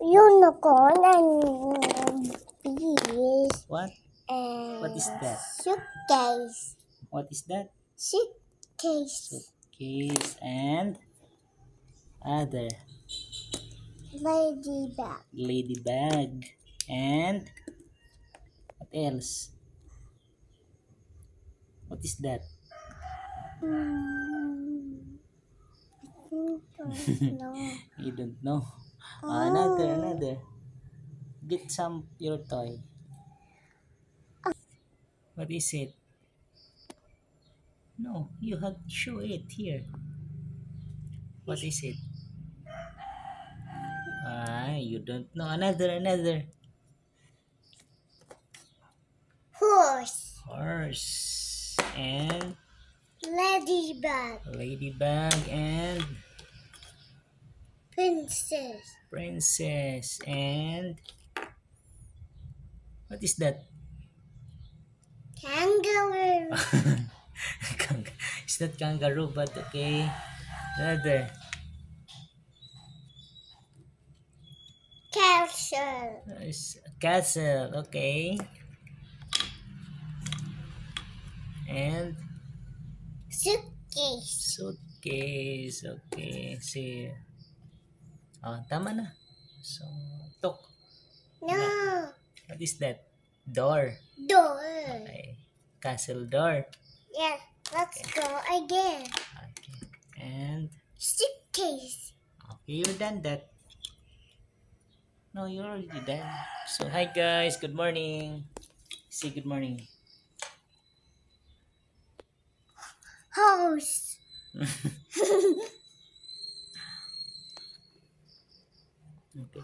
unicorn and bees. What? And What is that? suitcase. What is that? Suitcase. Suitcase and other. Ladybug. Ladybag. And what else? What is that? No. You don't know. Another. Get some your toy. What is it? No, you have to show it here. What is it? You don't know. Another. Horse. Horse. And Ladybug. and princess. And what is that? Kangaroo. It's not kangaroo, but okay. Another. Castle. It's a castle. Okay. And Suitcase. Okay. See. Tama na. So, tok. No. What is that? Door. Door. Okay. Castle door. Yeah, let's go again. Okay. And Suitcase. okay, you're done that. No, you're already done. So, hi guys. Good morning. Say good morning. Horse. Okay.